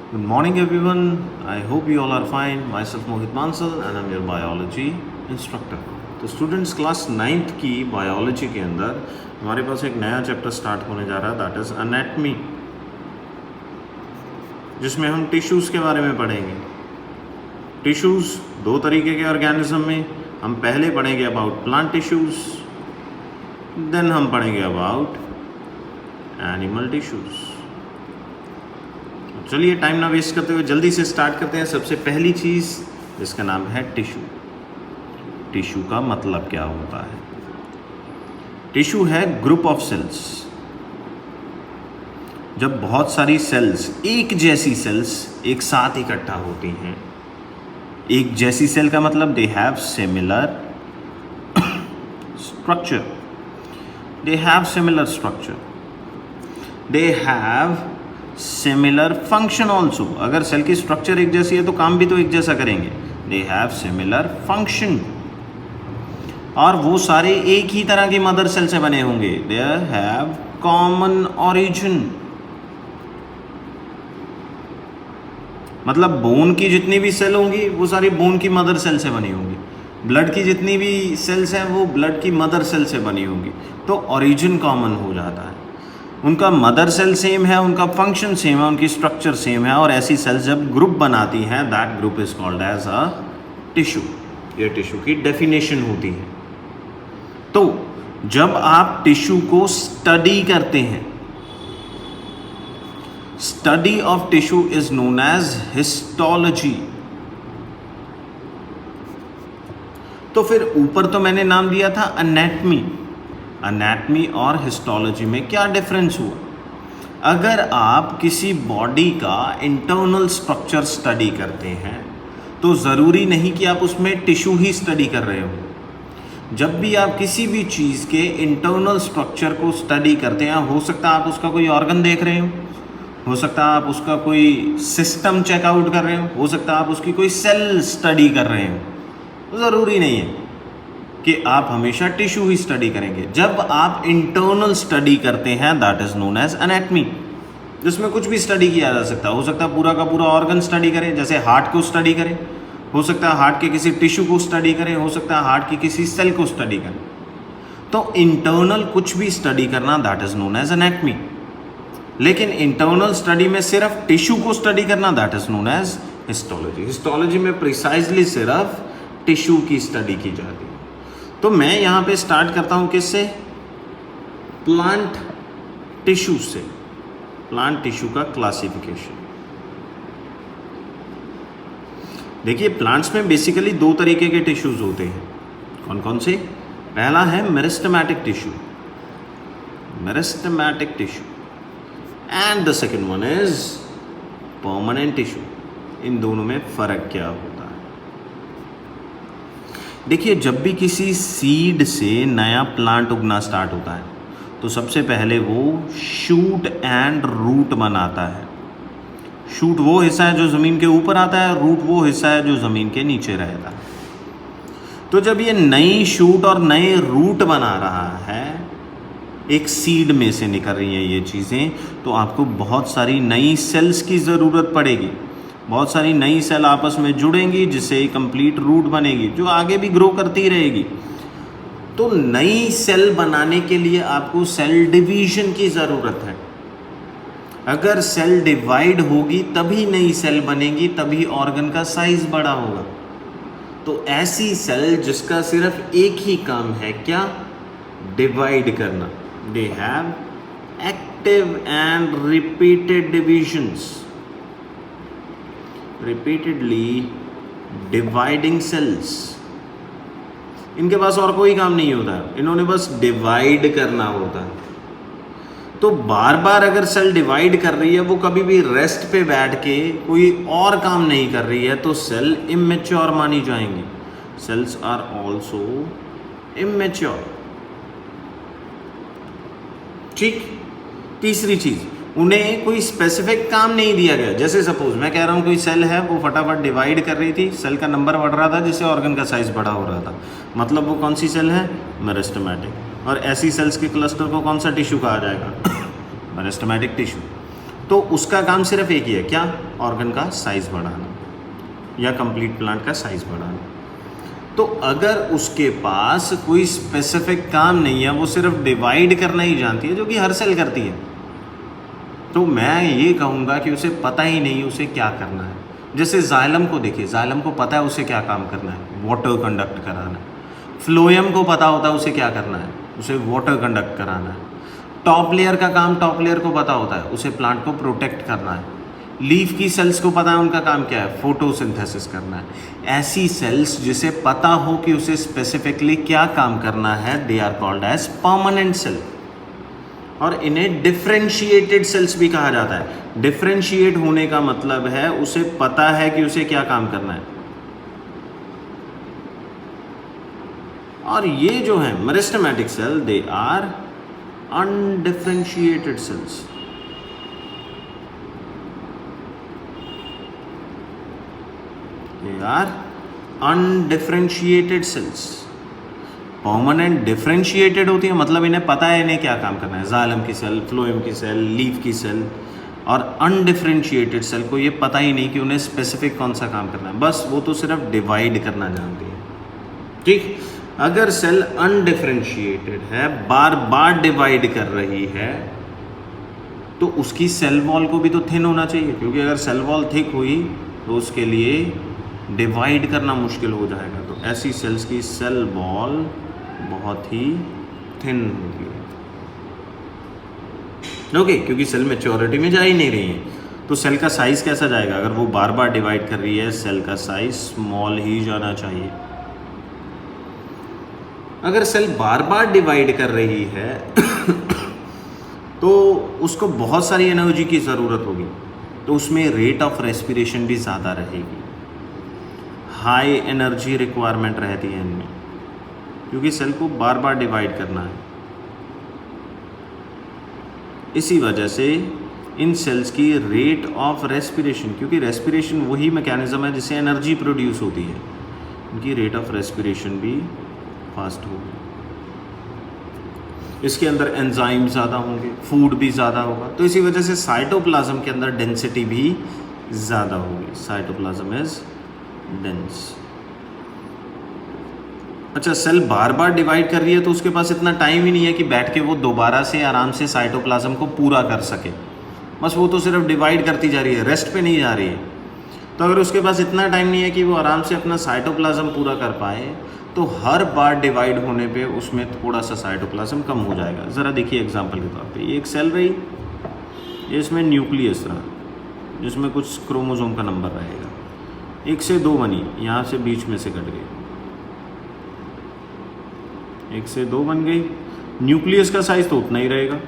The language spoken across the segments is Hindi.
Good morning, everyone. I hope you all are fine. Myself Mohit Mansal and I'm your biology instructor. तो स्टूडेंट्स क्लास 9th की बायोलॉजी के अंदर हमारे पास एक नया चैप्टर स्टार्ट होने जा रहा है, दैट इज़ एनाटमी, जिसमें हम टिश्यूज़ के बारे में पढ़ेंगे। टिश्यूज़ दो तरीके के ऑर्गेनिज्म में, हम पहले पढ़ेंगे अबाउट प्लांट टिश्यूज़, देन हम पढ़ेंगे अबाउट एनिमल टिश्यूज़। चलिए टाइम ना वेस्ट करते हुए जल्दी से स्टार्ट करते हैं। सबसे पहली चीज़ जिसका नाम है टिश्यू। टिश्यू का मतलब क्या होता है? टिश्यू है ग्रुप ऑफ सेल्स। जब बहुत सारी सेल्स, एक जैसी सेल्स एक साथ इकट्ठा होती हैं। एक जैसी सेल का मतलब they have similar structure, they have similar structure, they have similar function also. अगर सेल की स्ट्रक्चर एक जैसी है तो काम भी तो एक जैसा करेंगे। दे हैव सिमिलर फंक्शन, और वो सारे एक ही तरह की मदर सेल से बने होंगे। दे हैव कॉमन ऑरिजिन, मतलब बोन की जितनी भी सेल होंगी वो सारी बोन की मदर सेल से बनी होंगी। ब्लड की जितनी भी सेल्स हैं वो ब्लड की मदर सेल से बनी होंगी। तो ऑरिजिन कॉमन हो जाता है। उनका मदर सेल सेम है, उनका फंक्शन सेम है, उनकी स्ट्रक्चर सेम है, और ऐसी सेल्स जब ग्रुप बनाती हैं that group is called as a tissue. ये टिश्यू की डेफिनेशन होती है। तो जब आप टिश्यू को स्टडी करते हैं, study of tissue is known as histology. तो फिर ऊपर तो मैंने नाम दिया था एनाटमी। एनाटमी और हिस्टोलॉजी में क्या डिफरेंस हुआ? अगर आप किसी बॉडी का इंटरनल स्ट्रक्चर स्टडी करते हैं तो ज़रूरी नहीं कि आप उसमें टिश्यू ही स्टडी कर रहे हो। जब भी आप किसी भी चीज़ के इंटरनल स्ट्रक्चर को स्टडी करते हैं, हो सकता है आप उसका कोई ऑर्गन देख रहे हो सकता है आप उसका कोई सिस्टम चेकआउट कर रहे हो सकता है आप उसकी कोई सेल स्टडी कर रहे हो। ज़रूरी नहीं है कि आप हमेशा टिश्यू ही स्टडी करेंगे। जब आप इंटरनल स्टडी करते हैं that is known as anatomy, जिसमें कुछ भी स्टडी किया जा सकता है। हो सकता है पूरा का पूरा ऑर्गन स्टडी करें, जैसे हार्ट को स्टडी करें, हो सकता है हार्ट के किसी टिश्यू को स्टडी करें, हो सकता है हार्ट की किसी सेल को स्टडी करें। तो इंटरनल कुछ भी स्टडी करना that is known as anatomy. लेकिन इंटरनल स्टडी में सिर्फ टिश्यू को स्टडी करना that is known as histology. Histology में प्रिसाइजली सिर्फ टिश्यू की स्टडी की जाती है। तो मैं यहाँ पे स्टार्ट करता हूँ किससे? प्लांट टिश्यू से। प्लांट टिश्यू का क्लासिफिकेशन देखिए, प्लांट्स में बेसिकली दो तरीके के टिश्यूज होते हैं। कौन कौन से? पहला है meristematic tissue, meristematic tissue, and the second one is permanent tissue. इन दोनों में फर्क क्या होता है? देखिए, जब भी किसी सीड से नया प्लांट उगना स्टार्ट होता है तो सबसे पहले वो शूट एंड रूट बनाता है। शूट वो हिस्सा है जो ज़मीन के ऊपर आता है, रूट वो हिस्सा है जो ज़मीन के नीचे रहता है। तो जब ये नई शूट और नए रूट बना रहा है, एक सीड में से निकल रही हैं ये चीज़ें, तो आपको बहुत सारी नई सेल्स की ज़रूरत पड़ेगी। बहुत सारी नई सेल आपस में जुड़ेंगी जिससे एक कंप्लीट रूट बनेगी जो आगे भी ग्रो करती रहेगी। तो नई सेल बनाने के लिए आपको सेल डिवीजन की ज़रूरत है। अगर सेल डिवाइड होगी तभी नई सेल बनेगी, तभी ऑर्गन का साइज बड़ा होगा। तो ऐसी सेल जिसका सिर्फ एक ही काम है, क्या? डिवाइड करना। They have active and repeated divisions, repeatedly dividing cells। इनके पास और कोई काम नहीं होता, इन्होंने बस डिवाइड करना होता है। तो बार बार अगर सेल डिवाइड कर रही है, वो कभी भी रेस्ट पे बैठ के कोई और काम नहीं कर रही है, तो सेल इमेच्योर मानी जाएंगी। Cells are also immature. ठीक। तीसरी चीज़, उन्हें कोई स्पेसिफिक काम नहीं दिया गया। जैसे सपोज मैं कह रहा हूँ कोई सेल है, वो फटाफट डिवाइड कर रही थी, सेल का नंबर बढ़ रहा था जिससे ऑर्गन का साइज बड़ा हो रहा था, मतलब वो कौन सी सेल है? मेरिस्टेमेटिक। और ऐसी सेल्स के क्लस्टर को कौन सा टिश्यू कहा जाएगा? Meristematic tissue. तो उसका काम सिर्फ एक ही है, क्या? ऑर्गन का साइज बढ़ाना या कंप्लीट प्लांट का साइज बढ़ाना। तो अगर उसके पास कोई स्पेसिफिक काम नहीं है, वो सिर्फ डिवाइड करना ही जानती है, जो कि हर सेल करती है, तो मैं ये कहूँगा कि उसे पता ही नहीं उसे क्या करना है। जैसे जाइलम को देखिए, जाइलम को पता है उसे क्या काम करना है, वाटर कंडक्ट कराना है। फ्लोएम को पता होता है उसे क्या करना है, उसे वाटर कंडक्ट कराना है। टॉप लेयर का काम टॉप लेयर को पता होता है, उसे प्लांट को प्रोटेक्ट करना है। लीफ की सेल्स को पता है उनका काम क्या है, फोटोसिंथेसिस करना है। ऐसी सेल्स जिसे पता हो कि उसे स्पेसिफिकली क्या काम करना है, they are called as permanent cell, और इन्हें डिफरेंशिएटेड सेल्स भी कहा जाता है। डिफरेंशिएट होने का मतलब है उसे पता है कि उसे क्या काम करना है। और ये जो है meristematic cell, they are undifferentiated cells. They are undifferentiated cells। Permanent differentiated होती है, मतलब इन्हें पता है इन्हें क्या काम करना है, जाइलम की सेल, फ्लोएम की सेल, लीफ की सेल। और अनडिफरेंशिएटेड सेल को ये पता ही नहीं कि उन्हें स्पेसिफिक कौन सा काम करना है, बस वो तो सिर्फ डिवाइड करना जानती है। ठीक, अगर सेल अनडिफरेंशिएटेड है, बार बार डिवाइड कर रही है, तो उसकी सेल वॉल को भी तो थिन होना चाहिए, क्योंकि अगर सेल वॉल थिक हुई तो उसके लिए डिवाइड करना मुश्किल हो जाएगा। तो ऐसी सेल्स की सेल वॉल बहुत ही थिन होगी। ओके, क्योंकि सेल मैच्योरिटी में जा ही नहीं रही है, तो सेल का साइज कैसा जाएगा? अगर वो बार बार डिवाइड कर रही है, सेल का साइज स्मॉल ही जाना चाहिए। अगर सेल बार बार डिवाइड कर रही है तो उसको बहुत सारी एनर्जी की ज़रूरत होगी, तो उसमें रेट ऑफ रेस्पिरेशन भी ज़्यादा रहेगी, हाई एनर्जी रिक्वायरमेंट रहती है इनमें, क्योंकि सेल को बार बार डिवाइड करना है। इसी वजह से इन सेल्स की रेट ऑफ रेस्पिरेशन, क्योंकि रेस्पिरेशन वही मैकेनिज्म है जिससे एनर्जी प्रोड्यूस होती है, इनकी रेट ऑफ रेस्पिरेशन भी फास्ट होगी। इसके अंदर एंजाइम ज़्यादा होंगे, फूड भी ज़्यादा होगा, तो इसी वजह से साइटोप्लाज्म के अंदर डेंसिटी भी ज़्यादा होगी। Cytoplasm is dense. अच्छा, सेल बार बार डिवाइड कर रही है तो उसके पास इतना टाइम ही नहीं है कि बैठ के वो दोबारा से आराम से साइटोप्लाज्म को पूरा कर सके, बस वो तो सिर्फ डिवाइड करती जा रही है, रेस्ट पे नहीं जा रही है। तो अगर उसके पास इतना टाइम नहीं है कि वो आराम से अपना साइटोप्लाज्म पूरा कर पाए, तो हर बार डिवाइड होने पे उसमें थोड़ा सा साइटोप्लाज्म कम हो जाएगा। ज़रा देखिए एग्जांपल के तौर पे, ये एक सेल रही, ये इसमें न्यूक्लियस रहा जिसमें कुछ क्रोमोसोम का नंबर रहेगा, 1 से 2 बनी, यहाँ से बीच में से कट गई, 1 से 2 बन गई। न्यूक्लियस का साइज तो उतना ही रहेगा,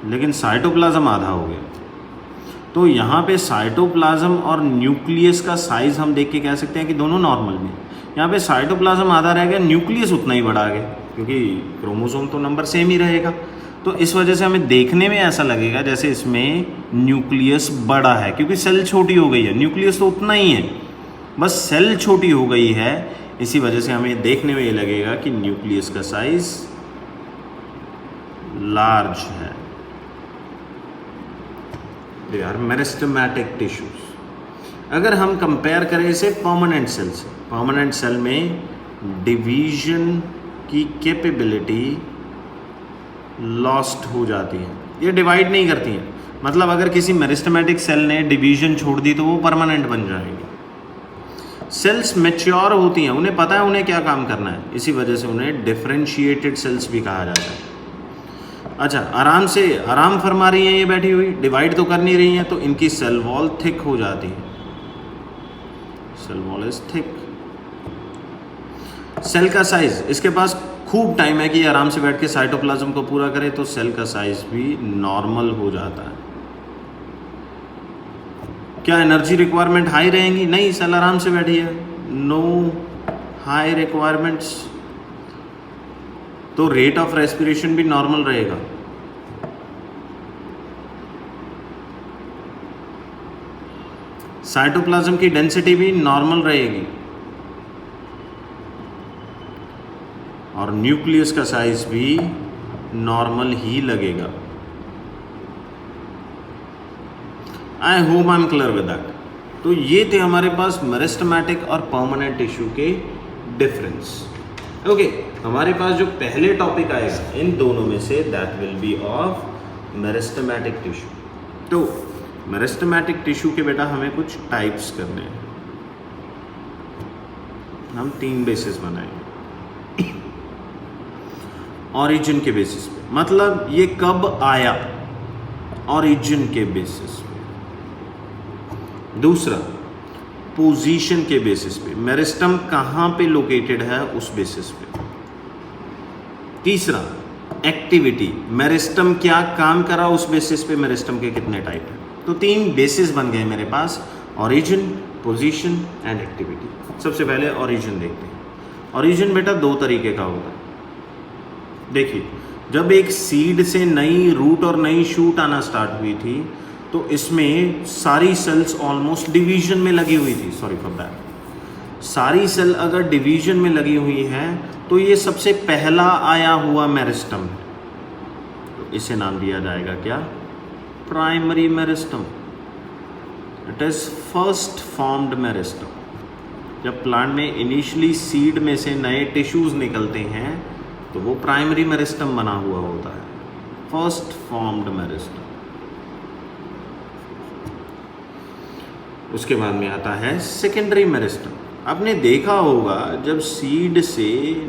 लेकिन साइटोप्लाज्म आधा हो गया। तो यहाँ पे साइटोप्लाज्म और न्यूक्लियस का साइज हम देख के कह सकते हैं कि दोनों नॉर्मल में। यहाँ पे साइटोप्लाज्म आधा रह गया, न्यूक्लियस उतना ही बढ़ा गया, क्योंकि क्रोमोसोम तो नंबर सेम ही रहेगा। तो इस वजह से हमें देखने में ऐसा लगेगा जैसे इसमें न्यूक्लियस बड़ा है, क्योंकि सेल छोटी हो गई है, न्यूक्लियस तो उतना ही है, बस सेल छोटी हो गई है। इसी वजह से हमें देखने में ये लगेगा कि न्यूक्लियस का साइज लार्ज है। They are meristematic tissues. अगर हम कंपेयर करें इसे परमानेंट सेल से, परमानेंट सेल में डिवीजन की कैपेबिलिटी लॉस्ट हो जाती है, ये डिवाइड नहीं करती हैं। मतलब अगर किसी मेरिस्टेमेटिक सेल ने डिवीजन छोड़ दी तो वो परमानेंट बन जाएगी। सेल्स मैच्योर होती हैं, उन्हें पता है उन्हें क्या काम करना है, इसी वजह से उन्हें डिफरेंशिएटेड सेल्स भी कहा जाता है। अच्छा, आराम फरमा रही हैं ये बैठी हुई, डिवाइड तो कर नहीं रही हैं, तो इनकी सेल वॉल थिक हो जाती है, cell wall is thick. Cell का साइज, इसके पास खूब टाइम है कि ये आराम से बैठ के साइटोप्लाज्म को पूरा करे, तो सेल का साइज भी नॉर्मल हो जाता है। क्या एनर्जी रिक्वायरमेंट हाई रहेंगी? नहीं, सेल आराम से बैठी है, नो हाई रिक्वायरमेंट्स, तो रेट ऑफ रेस्पिरेशन भी नॉर्मल रहेगा। साइटोप्लाज्म की डेंसिटी भी नॉर्मल रहेगी और न्यूक्लियस का साइज भी नॉर्मल ही लगेगा। I hope I am clear with that. तो ये थे हमारे पास मेरिस्टेमेटिक और परमानेंट टिश्यू के डिफरेंस। ओके, हमारे पास जो पहले टॉपिक आएगा इन दोनों में say that will be of meristematic tissue. तो मेरिस्टेमेटिक टिश्यू के बेटा हमें कुछ टाइप्स करने हैं। हम 3 बेसिस बनाएंगे ओरिजिन के बेसिस पे, मतलब ये कब आया, ओरिजिन के बेसिस पे। दूसरा, पोजीशन के बेसिस पे, मेरिस्टम कहाँ पे लोकेटेड है उस बेसिस पे। तीसरा, एक्टिविटी, मेरिस्टम क्या काम करा उस बेसिस पे मेरिस्टम के कितने टाइप हैं। तो 3 बेसिस बन गए मेरे पास, ओरिजिन, पोजीशन एंड एक्टिविटी। सबसे पहले ओरिजिन देखते हैं। ओरिजिन बेटा 2 तरीके का होता है। देखिए, जब एक सीड से नई रूट और नई शूट आना स्टार्ट हुई थी तो इसमें सारी सेल्स ऑलमोस्ट डिवीजन में लगी हुई थी। Sorry for that. सारी सेल अगर डिवीजन में लगी हुई हैं तो ये सबसे पहला आया हुआ मेरिस्टम है, तो इसे नाम दिया जाएगा क्या, primary meristem. It is first formed meristem. जब प्लांट में इनिशियली सीड में से नए टिश्यूज निकलते हैं तो वो प्राइमरी मेरिस्टम बना हुआ होता है, फर्स्ट फॉर्म्ड मेरिस्टम। उसके बाद में आता है सेकेंडरी मेरिस्टम। आपने देखा होगा जब सीड से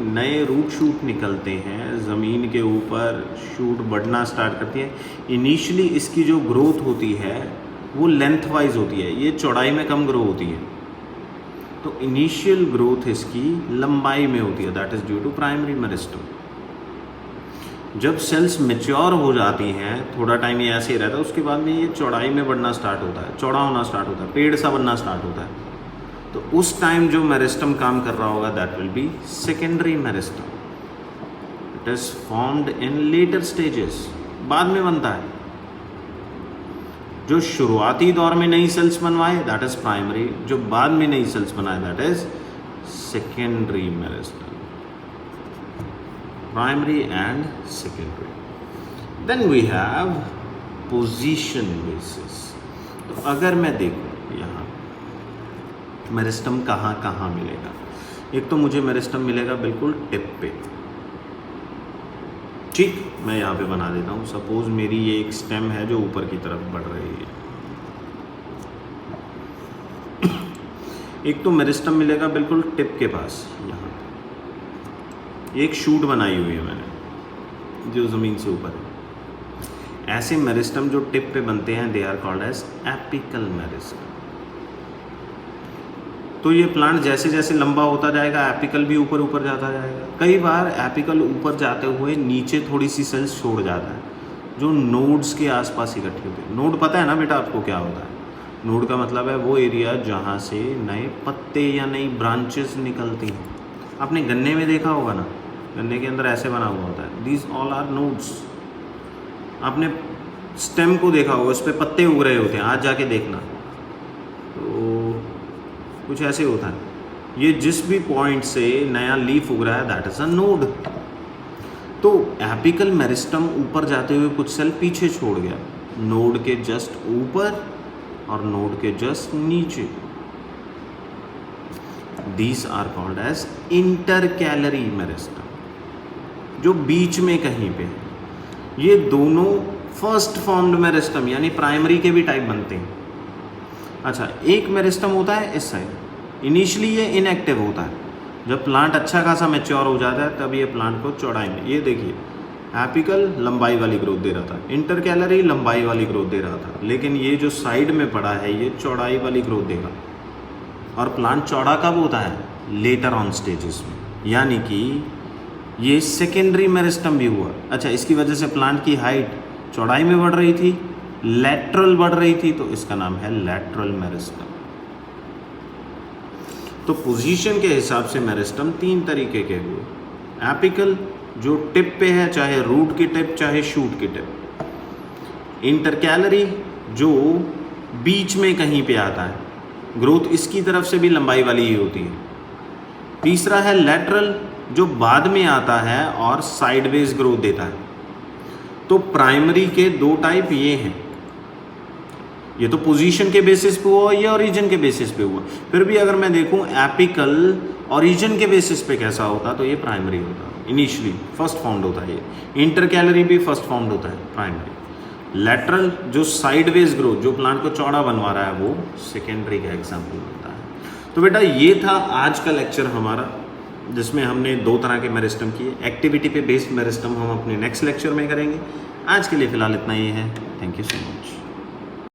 नए रूट शूट निकलते हैं, ज़मीन के ऊपर शूट बढ़ना स्टार्ट करती है, इनिशियली इसकी जो ग्रोथ होती है वो लेंथ वाइज होती है, ये चौड़ाई में कम ग्रो होती है। तो इनिशियल ग्रोथ इसकी लंबाई में होती है, that is due to primary meristem. जब सेल्स मैच्योर हो जाती हैं, थोड़ा टाइम ये ऐसे ही रहता है, उसके बाद में ये चौड़ाई में बढ़ना स्टार्ट होता है, चौड़ा होना स्टार्ट होता है, पेड़ सा बनना स्टार्ट होता है। तो उस टाइम जो मेरिस्टम काम कर रहा होगा that will be secondary meristem. It is formed in later stages, बाद में बनता है। जो शुरुआती दौर में नई सेल्स बनवाए दैट इज प्राइमरी, जो बाद में नई सेल्स बनाए that is secondary meristem. Primary and secondary. Then we have position basis. तो अगर मैं देखूं यहाँ मेरिस्टम कहाँ कहाँ मिलेगा, एक तो मुझे मेरिस्टम मिलेगा बिल्कुल टिप पे। ठीक, मैं यहाँ पे बना देता हूँ। सपोज मेरी ये एक स्टेम है जो ऊपर की तरफ बढ़ रही है। एक तो मेरिस्टम मिलेगा बिल्कुल टिप के पास, यहाँ पे एक शूट बनाई हुई है मैंने जो ज़मीन से ऊपर है। ऐसे मेरिस्टम जो टिप पे बनते हैं they are called as apical meristem. तो ये प्लांट जैसे जैसे लंबा होता जाएगा एपिकल भी ऊपर ऊपर जाता जाएगा। कई बार एपिकल ऊपर जाते हुए नीचे थोड़ी सी सेल्स छोड़ जाता है जो नोड्स के आसपास इकट्ठी होती है। नोड पता है ना बेटा आपको क्या होता है? नोड का मतलब है वो एरिया जहाँ से नए पत्ते या नई ब्रांचेस निकलती हैं। आपने गन्ने में देखा होगा ना, गन्ने के अंदर ऐसे बना हुआ होता है, दीज ऑल आर नोड्स। आपने स्टेम को देखा होगा, उस पर पत्ते उग रहे होते हैं, आज जाके देखना तो कुछ ऐसे होता है। ये जिस भी पॉइंट से नया लीफ उग रहा है दैट इज अ नोड। तो एपिकल मेरिस्टम ऊपर जाते हुए कुछ सेल पीछे छोड़ गया, नोड के जस्ट ऊपर और नोड के जस्ट नीचे। These are called as intercalary meristem, जो बीच में कहीं पे है। ये दोनों फर्स्ट फॉर्म्ड मेरिस्टम यानी प्राइमरी के भी टाइप बनते हैं। अच्छा, एक मेरिस्टम होता है इस साइड, इनिशियली ये इनएक्टिव होता है। जब प्लांट अच्छा खासा मैच्योर हो जाता है तब ये प्लांट को चौड़ाई में, ये देखिए एपिकल लंबाई वाली ग्रोथ दे रहा था, इंटरकैलरी लंबाई वाली ग्रोथ दे रहा था, लेकिन ये जो साइड में पड़ा है ये चौड़ाई वाली ग्रोथ देगा। और प्लांट चौड़ा कब होता है? लेटर ऑन स्टेजेस में, यानी कि ये सेकेंडरी मेरिस्टम भी हुआ। अच्छा, इसकी वजह से प्लांट की हाइट चौड़ाई में बढ़ रही थी, लैटरल बढ़ रही थी, तो इसका नाम है लैटरल मेरिस्टम। तो पोजीशन के हिसाब से मेरिस्टम 3 तरीके के हुए। एपिकल जो टिप पे है, चाहे रूट की टिप चाहे शूट की टिप। इंटरकैलरी जो बीच में कहीं पे आता है, ग्रोथ इसकी तरफ से भी लंबाई वाली ही होती है। तीसरा है लैटरल जो बाद में आता है और साइडवेज ग्रोथ देता है। तो प्राइमरी के 2 टाइप ये हैं, ये तो पोजीशन के बेसिस पे हुआ, ये ओरिजिन के बेसिस पे हुआ। फिर भी अगर मैं देखूं एपिकल ओरिजिन के बेसिस पे कैसा होता तो ये प्राइमरी होता, इनिशियली फर्स्ट फाउंड होता है। ये इंटरकैलरी भी फर्स्ट फाउंड होता है प्राइमरी। लेटरल जो साइडवेज ग्रोथ जो प्लांट को चौड़ा बनवा रहा है वो सेकेंडरी का एग्जाम्पल बनता है। तो बेटा ये था आज का लेक्चर हमारा, जिसमें हमने 2 तरह के मेरिस्टम किए। एक्टिविटी पे बेस्ड मेरिस्टम हम अपने नेक्स्ट लेक्चर में करेंगे। आज के लिए फ़िलहाल इतना ही है। Thank you so much.